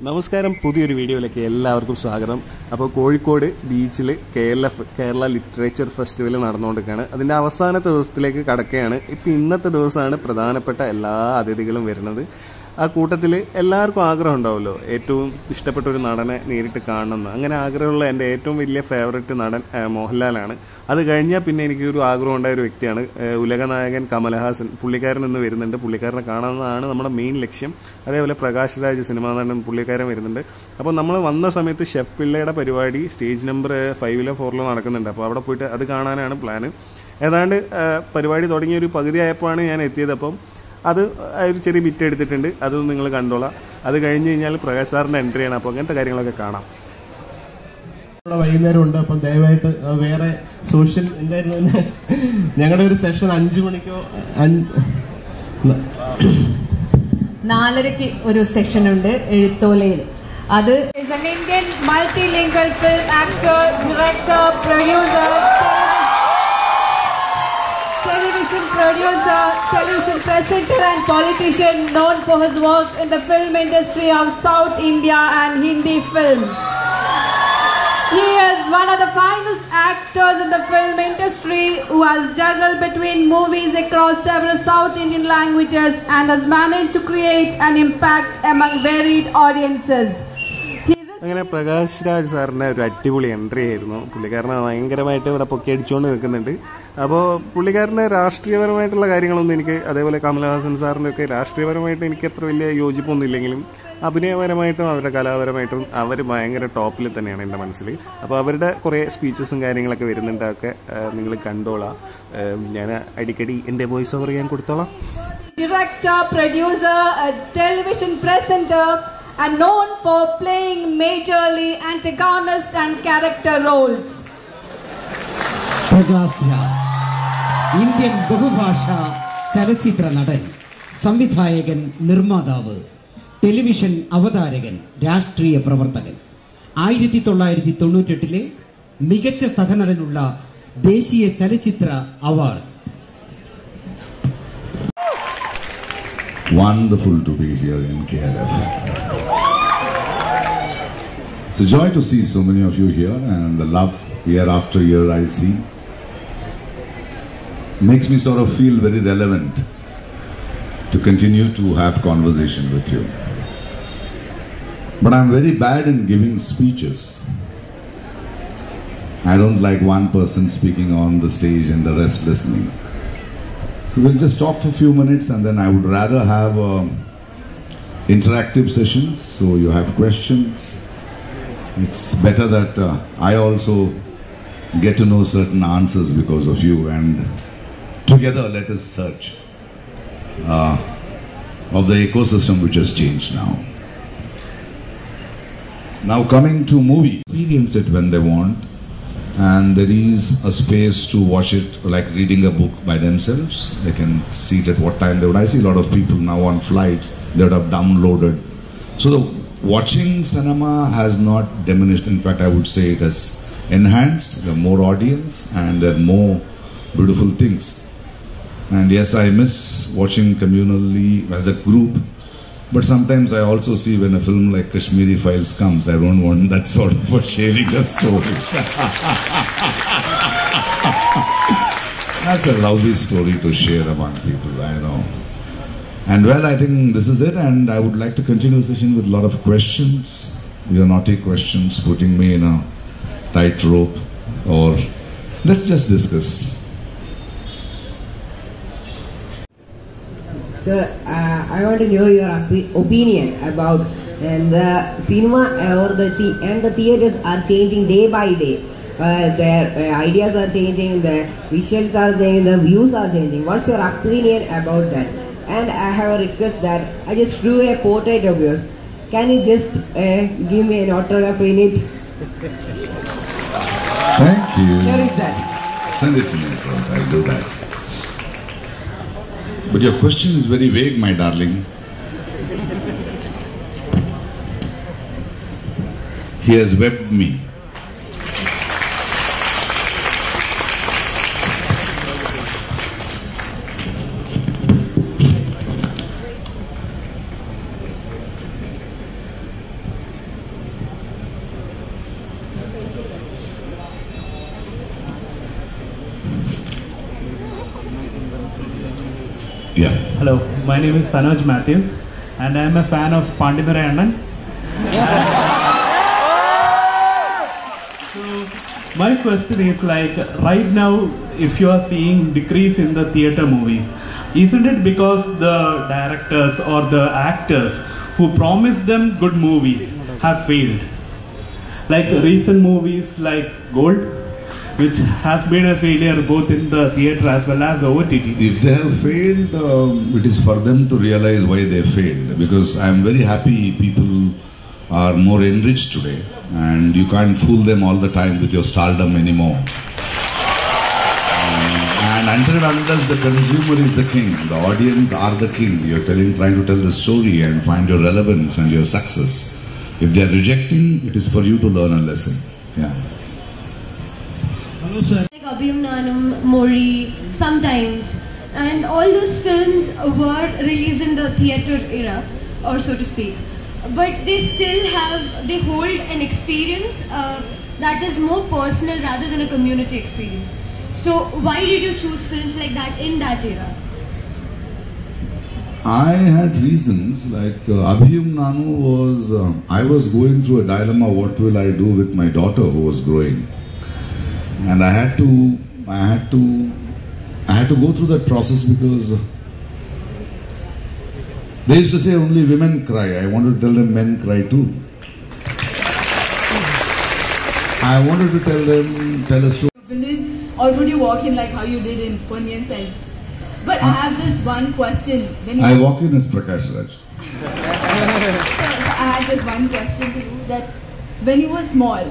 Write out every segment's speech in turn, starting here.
നമസ്കാരം, പുതിയൊരു വീഡിയോയിലേക്ക് എല്ലാവർക്കും സ്വാഗതം. അപ്പോൾ കോഴിക്കോട് ബീച്ചിൽ കേരള ലിറ്ററേച്ചർ ഫെസ്റ്റിവൽ നടന്നുകൊണ്ടിരിക്കുകയാണ്. അതിൻ്റെ അവസാനത്തെ ദിവസത്തിലേക്ക് കടക്കുകയാണ്. ഇപ്പോൾ ഇന്നത്തെ ദിവസമാണ് പ്രധാനപ്പെട്ട എല്ലാ അതിഥികളും വരുന്നത്. ആ കൂട്ടത്തിൽ എല്ലാവർക്കും ആഗ്രഹം ഉണ്ടാവുമല്ലോ, ഏറ്റവും ഇഷ്ടപ്പെട്ട ഒരു നടനെ നേരിട്ട് കാണണമെന്ന്. അങ്ങനെ ആഗ്രഹമുള്ള എൻ്റെ ഏറ്റവും വലിയ ഫേവററ്റ് നടൻ മോഹൻലാലാണ്. അത് കഴിഞ്ഞാൽ പിന്നെ എനിക്കൊരു ആഗ്രഹം ഉണ്ടായ ഒരു വ്യക്തിയാണ് ഉലകനായകൻ കമൽഹാസൻ. പുള്ളിക്കാരൻ ഇന്ന് വരുന്നുണ്ട്. പുള്ളിക്കാരനെ കാണാവുന്നതാണ് നമ്മുടെ മെയിൻ ലക്ഷ്യം. അതേപോലെ പ്രകാശ് രാജ് സിനിമാ നടൻ, പുള്ളിക്കാരൻ വരുന്നുണ്ട്. അപ്പോൾ നമ്മൾ വന്ന സമയത്ത് ഷെഫ് പിള്ളയുടെ പരിപാടി സ്റ്റേജ് നമ്പർ 5-ലോ 4-ലോ നടക്കുന്നുണ്ട്. അപ്പോൾ അവിടെ പോയിട്ട് അത് കാണാനാണ് പ്ലാന്. ഏതാണ്ട് പരിപാടി തുടങ്ങിയൊരു പകുതി ആയപ്പോഴാണ് ഞാൻ എത്തിയത്. അപ്പം അത് ഒരു ചെറിയ ബിറ്റ് എടുത്തിട്ടുണ്ട്, അതൊന്നും നിങ്ങൾ കണ്ടോളാം. അത് കഴിഞ്ഞ് കഴിഞ്ഞാൽ പ്രകാശ് സാറിൻ്റെ എൻട്രിയാണ്. അപ്പോൾ അങ്ങനത്തെ കാര്യങ്ങളൊക്കെ കാണാം. വൈകുന്നേരം ഉണ്ട്. അപ്പം ദയവായിട്ട് വേറെ സോഷ്യൽ എന്തായിരുന്നു ഞങ്ങളുടെ ഒരു സെഷൻ 5 മണിക്കോ 4:30 ഒരു സെഷൻ ഉണ്ട് എഴുത്തോലയിൽ. അത് Indian multilingual film actor, director, producer, television producer, television presenter and politician known for his work in the film industry of South India and Hindi films. He is one of the finest actors in the film industry who has juggled between movies across several South Indian languages and has managed to create an impact among varied audiences. അങ്ങനെ പ്രകാശ് രാജ് സാറിൻ്റെ ഒരു അടിപൊളി entry ആയിരുന്നു. പുള്ളിക്കാരനെ ഭയങ്കരമായിട്ട് ഇവിടെ പൊക്കി അടിച്ചുകൊണ്ട് നിൽക്കുന്നുണ്ട്. അപ്പോൾ പുള്ളിക്കാരൻ്റെ രാഷ്ട്രീയപരമായിട്ടുള്ള കാര്യങ്ങളൊന്നും എനിക്ക്, അതേപോലെ കമൽഹാസൻ സാറിൻ്റെ ഒക്കെ രാഷ്ട്രീയപരമായിട്ട് എനിക്ക് അത്ര വലിയ യോജിപ്പൊന്നും ഇല്ലെങ്കിലും അഭിനയപരമായിട്ടും അവരുടെ കലാപരമായിട്ടും അവർ ഭയങ്കര ടോപ്പിൽ തന്നെയാണ് എൻ്റെ മനസ്സിൽ. അപ്പോൾ അവരുടെ കുറേ സ്പീച്ചസും കാര്യങ്ങളൊക്കെ വരുന്നുണ്ട്. അതൊക്കെ നിങ്ങൾ കണ്ടോളാം. ഞാൻ അടിക്കടി എൻ്റെ വോയിസ് ഓവർ ഞാൻ കൊടുത്തോളാം. Director, producer, a television presenter, and known for playing majorly antagonist and character roles. Prakash Raj Indian ബഹുഭാഷ ചലച്ചിത്ര നടൻ, സംവിധായകൻ, നിർമ്മാതാവ്, ടെലിവിഷൻ അവതാരകൻ, രാഷ്ട്രീയ പ്രവർത്തകൻ. 1998 മികച്ച സഹനടനുള്ള ദേശീയ ചലച്ചിത്ര award. Wonderful to be here in KLF. It's a joy to see so many of you here, and the love year after year I see makes me sort of feel very relevant to continue to have conversation with you. But I'm very bad in giving speeches. I don't like one person speaking on the stage and the rest listening. So we'll just talk for a few minutes, and then I would rather have interactive sessions, so you have questions. It's better that I also get to know certain answers because of you, and together let us search of the ecosystem which has changed now. Now coming to movies, experience it when they want, and there is a space to watch it like reading a book by themselves. They can see it at what time they would. I see a lot of people now on flights, they would have downloaded. So the watching cinema has not diminished. In fact, I would say it has enhanced. There are more audience and there are more beautiful things. And yes, I miss watching communally as a group. But sometimes I also see when a film like Kashmiri Files comes, I don't want that sort of a sharing a story. That's a lousy story to share among people, I know. And well, I think this is it, and I would like to continue the session with a lot of questions. Your naughty questions, putting me in a tight rope, or let's just discuss. Sir, I want to know your opinion about the cinema or the theaters are changing day by day. Their ideas are changing, the visuals are changing, the views are changing. What's your opinion about that? And I have a request that I just drew a portrait of yours. Can you just give me an autograph in it? Thank you. Where is that? Send it to me, please. I'll do that. But your question is very vague, my darling. He has webbed me. Yeah. Hello, my name is Sanoj Matthew, and I am a fan of Pandithurai Annan. So, my question is like, right now, if you are seeing decrease in the theatre movies, isn't it because the directors or the actors who promised them good movies have failed? Like recent movies like Gold, which has been a failure both in the theatre as well as the OTT. If they have failed, it is for them to realize why they failed. Because I am very happy people are more enriched today, and you can't fool them all the time with your stardom anymore. And until and unless the consumer is the king, the audience are the king. You're trying to tell the story and find your relevance and your success. If they are rejecting, it is for you to learn a lesson. Yeah. Hello, sir. Like Abhiyam Nanam, Mori, sometimes, and all those films were released in the theatre era, or so to speak. But they still they hold an experience that is more personal rather than a community experience. So why did you choose films like that in that era? I had reasons, like Abhiyam Nanu was, I was going through a dilemma, what will I do with my daughter who was growing? And I had to go through that process because they used to say only women cry. I wanted to tell them men cry too. I wanted to tell a story. Or would you walk in like how you did in Ponniyin Selvan? But I have this one question. I walk in as Prakash Raj. So I had this one question to you, that when you were small,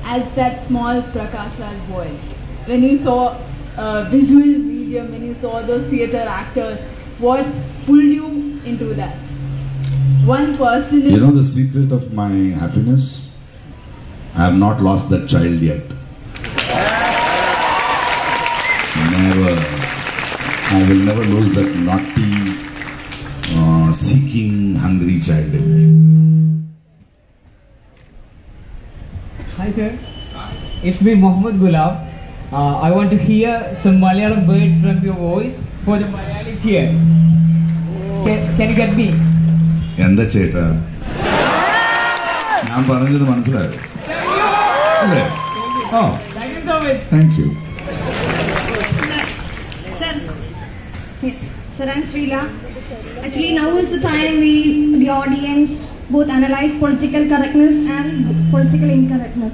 as that small Prakash Raj boy, when you saw visual medium, when you saw those theatre actors, what pulled you into that? One person. You know the secret of my happiness? I have not lost that child yet. Never. I will never lose that naughty, seeking, hungry child in me. Hi sir, it's me Mohammed Gulab. I want to hear some Malayalam words from your voice for the Malayalis here. Can you get me? Enda cheta. ഞാൻ പറഞ്ഞത് മനസ്സിലായോ? അല്ലേ? Oh. Thank you so much. Thank you. Sir, I'm Srila. Actually, now is the time the audience, both analyze political correctness and political incorrectness.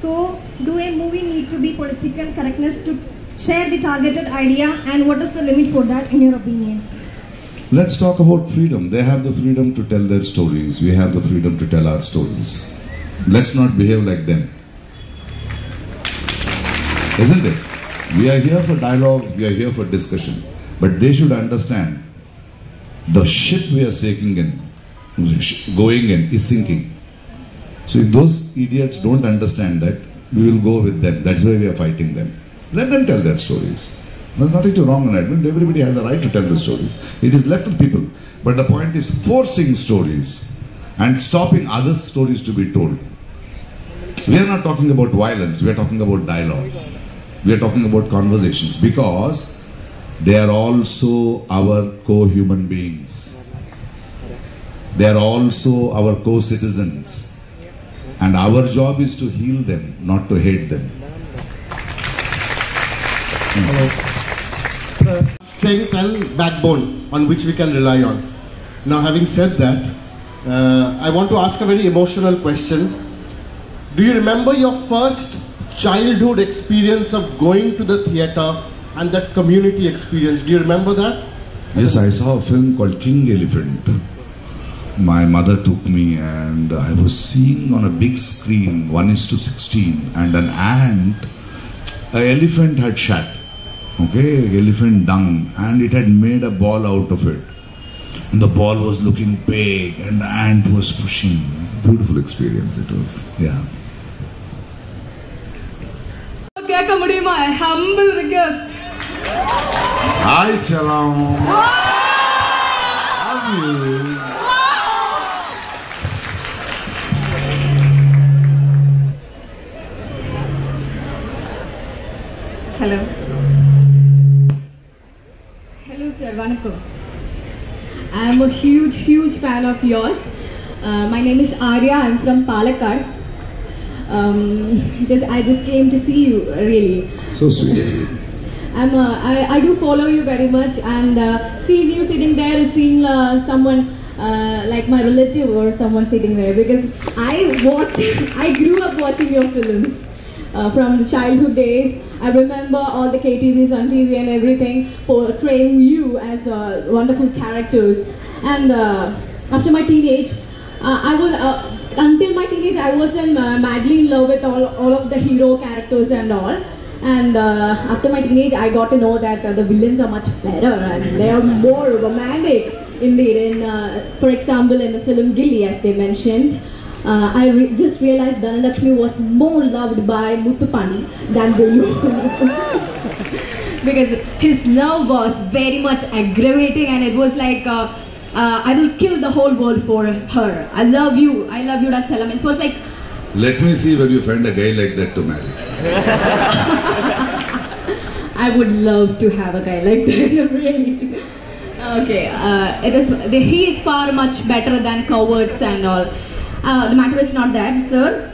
So, do a movie need to be political correctness to share the targeted idea, and what is the limit for that in your opinion? Let's talk about freedom. They have the freedom to tell their stories. We have the freedom to tell our stories. Let's not behave like them. Isn't it? We are here for dialogue, we are here for discussion. But they should understand the ship we are going in is sinking. So if those idiots don't understand that, we will go with them. That's why we are fighting them. Let them tell their stories. There's nothing too wrong in it. Everybody has a right to tell the stories. It is left with people. But the point is forcing stories and stopping other stories to be told. We are not talking about violence. We are talking about dialogue. We are talking about conversations, because they are also our co-human beings. They are also our co-citizens. And our job is to heal them, not to hate them. Strength and backbone on which we can rely on. Now, having said that, I want to ask a very emotional question. Do you remember your first childhood experience of going to the theatre and that community experience? Do you remember that? Yes, I saw a film called King Elephant. My mother took me and I was seeing on a big screen 1:16 and an elephant had shat. Okay, elephant dung, and it had made a ball out of it. And the ball was looking big and the ant was pushing. Beautiful experience it was, yeah. My humble request. Hi, Chalam. Love you. Hello. Hello, sir. a huge fan of yours. My name is Arya. I'm from Calicut. I just came to see you, really. So sweet of you. I do follow you very much, and seeing you sitting there is seeing someone like my relative or someone sitting there, because I grew up watching your films from the childhood days. I remember all the KTVs on TV and everything portraying you as wonderful characters. And after my teenage, until my teenage, I was madly in love with all of the hero characters and all. And after my teenage, I got to know that the villains are much better and they are more romantic. Indeed, for example, in the film Gilly, as they mentioned, I just realized Dhanalakshmi was more loved by Muthupani than Velu. Because his love was very much aggravating, and it was like, I will kill the whole world for her. I love you, Rachalam. It was like... Let me see when you find a guy like that to marry. I would love to have a guy like that, really. Okay, he is far much better than cowards and all. The matter is not that, sir.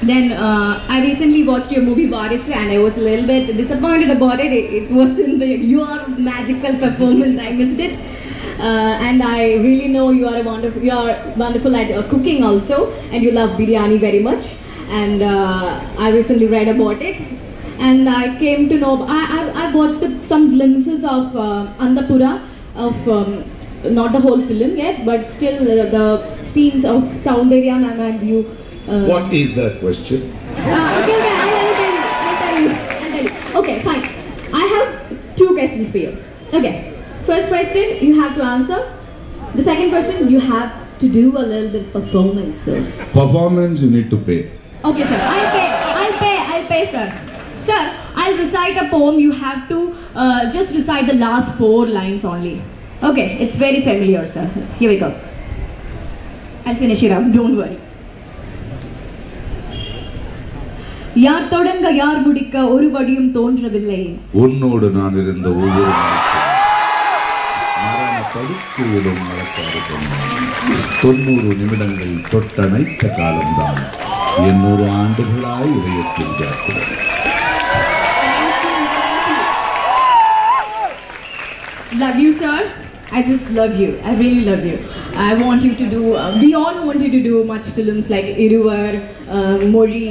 Then I recently watched your movie Varis, and I was a little bit disappointed about it. It wasn't your magical performance. I missed it. And I really know you are wonderful at cooking also, and you love biryani very much. And I recently read about it, and I came to know. I watched some glimpses of Andapura, of not the whole film yet, but still the scenes of Soundarya ma'am and you. What is the question? Okay, I'll tell you. Okay, fine. I have 2 questions for you. Okay. First question, you have to answer. The second question, you have to do a little bit of performance, sir. Performance, you need to pay. Okay, sir. I'll pay, sir. Sir, I'll recite a poem. You have to just recite the last 4 lines only. Okay, it's very familiar, sir. Here we go. I'll finish it up. Don't worry. யார் தொடங்க யார் முடிக்க ஒரு வடியும் தோன்றவில்லை உன்னோடு நான் இருந்த ஒவ்வொரு மரண படுக்கையிலும் மலக்காடு 90 நிமிடங்கள் தொட்டணைத்த காலம்தான் 800 ஆண்டுகளாய் இதயத்தில் ஜாக்கிறது. Love you, sir. I just love you. I really love you. I want you to do, we all want you to do much films like Iruvar, Mori,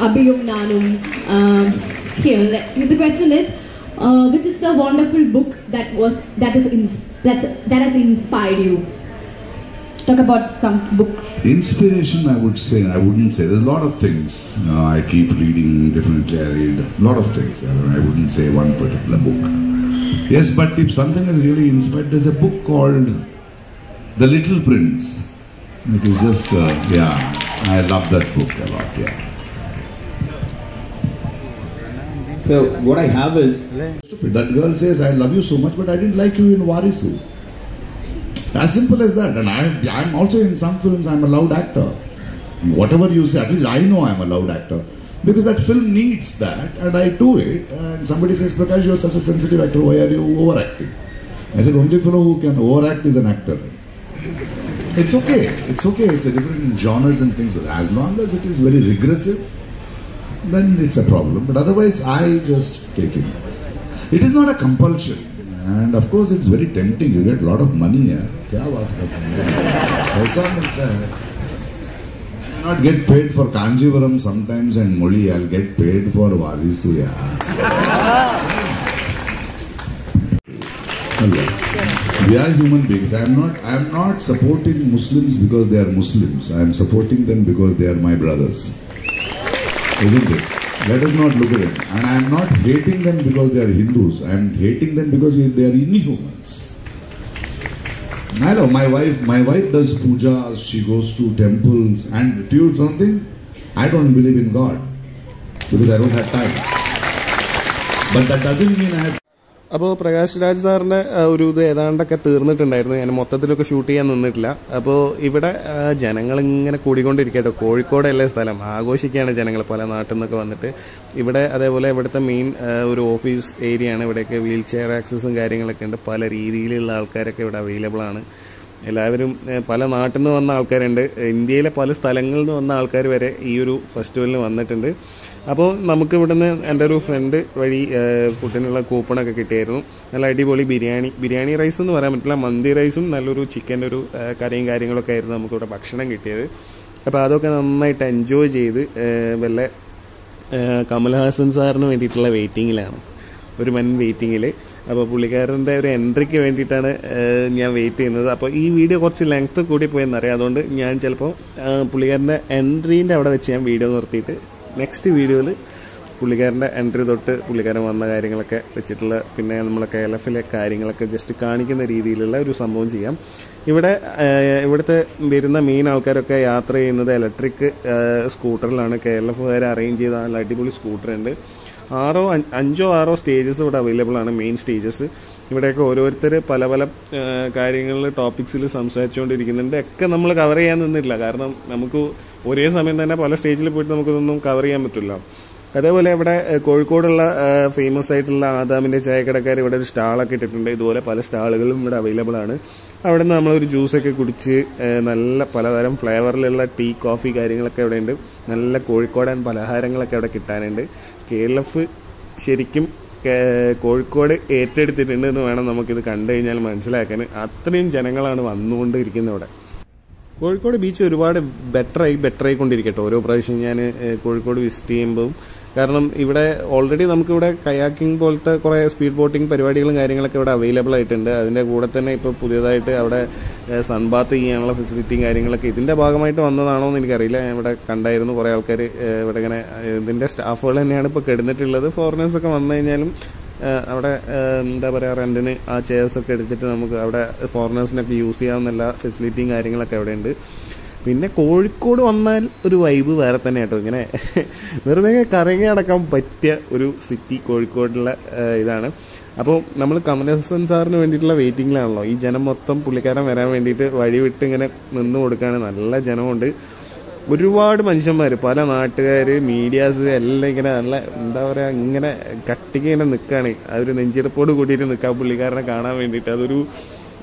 Abhiyum Nanum. Here, the question is, which is the wonderful book that has inspired you? Talk about some books. Inspiration, I wouldn't say. There's a lot of things. I keep reading, definitely I read a lot of things. I wouldn't say one particular book. Yes, but if something is really inspired, there's a book called The Little Prince. It is just, I love that book a lot, So, what I have is... Stupid. That girl says, I love you so much, but I didn't like you in Varisu. As simple as that. And I'm also in some films, I'm a loud actor. Whatever you say, at least I know I'm a loud actor. Because that film needs that, and I do it. And somebody says, Prakash, you are such a sensitive actor, why are you overacting? I said, only fellow who can overact is an actor. It's okay. It's a different genres and things. As long as it is very regressive, then it's a problem. But otherwise, I just take it. It is not a compulsion. And of course, it's very tempting. You get a lot of money here. Not get paid for Kanjivaram sometimes and Moli. I'll get paid for Varisu. We are human beings. I am not supporting Muslims because they are Muslims. I am supporting them because they are my brothers. Isn't it? Let us not look at it. And I am not hating them because they are Hindus. I am hating them because they are inhumans. I know my wife does pujas, she goes to temples, and do you know something? I don't believe in God because I don't have time. But that doesn't mean I have. അപ്പോൾ പ്രകാശ് രാജ് സാറിന്റെ ഒരു ഇത് ഏതാണ്ടൊക്കെ തീർന്നിട്ടുണ്ടായിരുന്നു. ഞാൻ മൊത്തത്തിലൊക്കെ shoot ചെയ്യാൻ നിന്നിട്ടില്ല. അപ്പോൾ ഇവിടെ ജനങ്ങൾ ഇങ്ങനെ കൂടിക്കൊണ്ടിരിക്കട്ടോ. കോഴിക്കോടല്ലേ സ്ഥലം, ആഘോഷിക്കുകയാണ് ജനങ്ങൾ പല നാട്ടിൽ നിന്നൊക്കെ വന്നിട്ട്. ഇവിടെ അതേപോലെ ഇവിടുത്തെ മെയിൻ ഒരു ഓഫീസ് ഏരിയ ആണ്. ഇവിടെയൊക്കെ വീൽ ചെയർ ആക്സസും കാര്യങ്ങളൊക്കെ ഉണ്ട്. പല രീതിയിലുള്ള ആൾക്കാരൊക്കെ ഇവിടെ അവൈലബിൾ ആണ്. എല്ലാവരും പല നാട്ടിൽ നിന്ന് വന്ന ആൾക്കാരുണ്ട്, ഇന്ത്യയിലെ പല സ്ഥലങ്ങളിൽ നിന്ന് വന്ന ആൾക്കാർ വരെ ഈ ഒരു ഫെസ്റ്റിവലിന് വന്നിട്ടുണ്ട്. അപ്പോൾ നമുക്ക് ഇവിടുന്ന് എൻ്റെ ഒരു ഫ്രണ്ട് വഴി ഫുഡിനുള്ള കൂപ്പണൊക്കെ കിട്ടിയായിരുന്നു. നല്ല അടിപൊളി ബിരിയാണി റൈസ് എന്ന് പറയാൻ പറ്റില്ല, മന്തി റൈസും നല്ലൊരു ചിക്കൻ്റെ ഒരു കറിയും കാര്യങ്ങളൊക്കെ ആയിരുന്നു നമുക്കിവിടെ ഭക്ഷണം കിട്ടിയത്. അപ്പോൾ അതൊക്കെ നന്നായിട്ട് എൻജോയ് ചെയ്ത് വല്ല കമൽ ഹാസൻ സാറിന് വേണ്ടിയിട്ടുള്ള വെയിറ്റിങ്ങിലാണ്, ഒരു വൻ വെയിറ്റിങ്ങിൽ. അപ്പോൾ പുള്ളിക്കാരൻ്റെ ഒരു എൻട്രിക്ക് വേണ്ടിയിട്ടാണ് ഞാൻ വെയിറ്റ് ചെയ്യുന്നത്. അപ്പോൾ ഈ വീഡിയോ കുറച്ച് ലെങ്ത്ത് കൂടി പോയെന്നറിയാം, അതുകൊണ്ട് ഞാൻ ചിലപ്പോൾ പുള്ളിക്കാരൻ്റെ എൻട്രീൻ്റെ അവിടെ വെച്ച് ഞാൻ വീഡിയോ നിർത്തിയിട്ട് നെക്സ്റ്റ് വീഡിയോയിൽ പുള്ളിക്കാരൻ്റെ എൻട്രി തൊട്ട് പുള്ളിക്കാരൻ വന്ന കാര്യങ്ങളൊക്കെ വെച്ചിട്ടുള്ള, പിന്നെ നമ്മളെ KLF-ലെ കാര്യങ്ങളൊക്കെ ജസ്റ്റ് കാണിക്കുന്ന രീതിയിലുള്ള ഒരു സംഭവം ചെയ്യാം. ഇവിടുത്തെ വരുന്ന മെയിൻ ആൾക്കാരൊക്കെ യാത്ര ചെയ്യുന്നത് ഇലക്ട്രിക് സ്കൂട്ടറിലാണ്. KLF-കാർ അറേഞ്ച് ചെയ്ത നല്ല അടിപൊളി സ്കൂട്ടറുണ്ട്. 5-6 സ്റ്റേജസ് ഇവിടെ അവൈലബിൾ ആണ്, മെയിൻ സ്റ്റേജസ്. ഇവിടെയൊക്കെ ഓരോരുത്തർ പല പല കാര്യങ്ങളിൽ ടോപ്പിക്സിൽ സംസാരിച്ചുകൊണ്ടിരിക്കുന്നുണ്ട്. ഒക്കെ നമ്മൾ കവർ ചെയ്യാൻ നിന്നില്ല, കാരണം നമുക്ക് ഒരേ സമയം തന്നെ പല സ്റ്റേജിൽ പോയിട്ട് നമുക്കിതൊന്നും കവർ ചെയ്യാൻ പറ്റില്ല. അതേപോലെ ഇവിടെ കോഴിക്കോടുള്ള ഫേമസ് ആയിട്ടുള്ള ആദാമിൻ്റെ ചായക്കടക്കാർ ഇവിടെ ഒരു സ്റ്റാളൊക്കെ ഇട്ടിട്ടുണ്ട്. ഇതുപോലെ പല സ്റ്റാളുകളും ഇവിടെ അവൈലബിൾ ആണ്. അവിടെ നിന്ന് നമ്മളൊരു ജ്യൂസൊക്കെ കുടിച്ച് നല്ല പലതരം ഫ്ലേവറിലുള്ള ടീ, കോഫി കാര്യങ്ങളൊക്കെ ഇവിടെ ഉണ്ട്. നല്ല കോഴിക്കോടൻ പലഹാരങ്ങളൊക്കെ അവിടെ കിട്ടാനുണ്ട്. KLF ശരിക്കും കോഴിക്കോട് ഏറ്റെടുത്തിട്ടുണ്ട് എന്ന് വേണം നമുക്കിത് കണ്ടു കഴിഞ്ഞാൽ മനസ്സിലാക്കാൻ. അത്രയും ജനങ്ങളാണ് വന്നുകൊണ്ടിരിക്കുന്നത് ഇവിടെ. കോഴിക്കോട് ബീച്ച് ഒരുപാട് ബെറ്ററായി കൊണ്ടിരിക്കട്ടെ ഓരോ പ്രാവശ്യം ഞാൻ കോഴിക്കോട് വിസിറ്റ് ചെയ്യുമ്പോൾ. കാരണം ഇവിടെ ഓൾറെഡി നമുക്കിവിടെ കയാക്കിംഗ് പോലത്തെ കുറേ സ്പീഡ് ബോട്ടിംഗ് പരിപാടികളും കാര്യങ്ങളൊക്കെ ഇവിടെ അവൈലബിൾ ആയിട്ടുണ്ട്. അതിൻ്റെ കൂടെ തന്നെ ഇപ്പോൾ പുതിയതായിട്ട് അവിടെ സൺബാത്ത് ചെയ്യാനുള്ള ഫെസിലിറ്റിയും കാര്യങ്ങളൊക്കെ ഇതിൻ്റെ ഭാഗമായിട്ട് വന്നതാണോ എന്ന് എനിക്കറിയില്ല. ഞാൻ ഇവിടെ കണ്ടായിരുന്നു കുറേ ആൾക്കാർ ഇവിടെ ഇങ്ങനെ ഇതിൻ്റെ സ്റ്റാഫുകൾ തന്നെയാണ് ഇപ്പോൾ കിടന്നിട്ടുള്ളത്. ഫോറിനേഴ്സൊക്കെ വന്നു കഴിഞ്ഞാലും അവിടെ എന്താ പറയുക, റെൻറ്റിന് ആ ചെയർസൊക്കെ എടുത്തിട്ട് നമുക്ക് അവിടെ ഫോറിനേഴ്സിനൊക്കെ യൂസ് ചെയ്യാവുന്ന എല്ലാ ഫെസിലിറ്റിയും കാര്യങ്ങളൊക്കെ അവിടെ ഉണ്ട്. പിന്നെ കോഴിക്കോട് വന്നാൽ ഒരു വൈബ് വേറെ തന്നെ കേട്ടോ. ഇങ്ങനെ വെറുതെ കറങ്ങി നടക്കാൻ പറ്റിയ ഒരു സിറ്റി കോഴിക്കോടുള്ള ഇതാണ്. അപ്പോൾ നമ്മൾ കമൽ ഹാസൻ സാറിന് വേണ്ടിയിട്ടുള്ള വെയിറ്റിങ്ങിലാണല്ലോ. ഈ ജനം മൊത്തം പുള്ളിക്കാരൻ വരാൻ വേണ്ടിയിട്ട് വഴി വിട്ട് ഇങ്ങനെ നിന്ന് കൊടുക്കുകയാണ്. നല്ല ജനമുണ്ട്, ഒരുപാട് മനുഷ്യന്മാർ, പല നാട്ടുകാർ, മീഡിയാസ് എല്ലാം ഇങ്ങനെ നല്ല എന്താ പറയുക, ഇങ്ങനെ കട്ടിക്ക് ഇങ്ങനെ നിൽക്കുകയാണ്. അതൊരു നെഞ്ചെടുപ്പോട് കൂട്ടിയിട്ട് നിൽക്കാം പുള്ളിക്കാരനെ കാണാൻ വേണ്ടിയിട്ട്. അതൊരു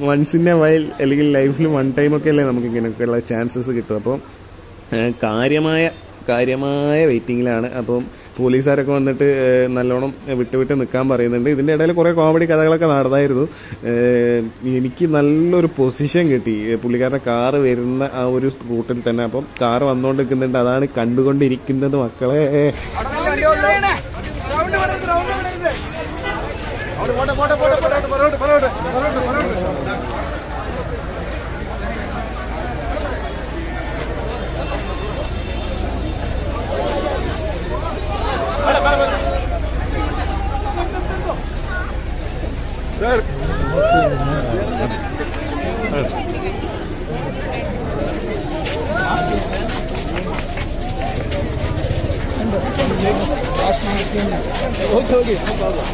വൺസ് ഇൻ എ വൈൽ അല്ലെങ്കിൽ ലൈഫിൽ വൺ ടൈമൊക്കെ അല്ലേ നമുക്ക് ഇങ്ങനെയൊക്കെയുള്ള ചാൻസസ് കിട്ടും. അപ്പം കാര്യമായ വെയിറ്റിങ്ങിലാണ്. അപ്പം പോലീസുകാരൊക്കെ വന്നിട്ട് നല്ലോണം വിട്ട് നിൽക്കാൻ പറയുന്നുണ്ട്. ഇതിൻ്റെ ഇടയിൽ കുറേ കോമഡി കഥകളൊക്കെ നടന്നായിരുന്നു. എനിക്ക് നല്ലൊരു പൊസിഷൻ കിട്ടി പുള്ളിക്കാരൻ്റെ കാറ് വരുന്ന ആ ഒരു റൂട്ടിൽ തന്നെ. അപ്പം കാറ് വന്നുകൊണ്ട് നിൽക്കുന്നുണ്ട്, അതാണ് കണ്ടുകൊണ്ടിരിക്കുന്നത് മക്കളെ. Sir. Okay, no problem.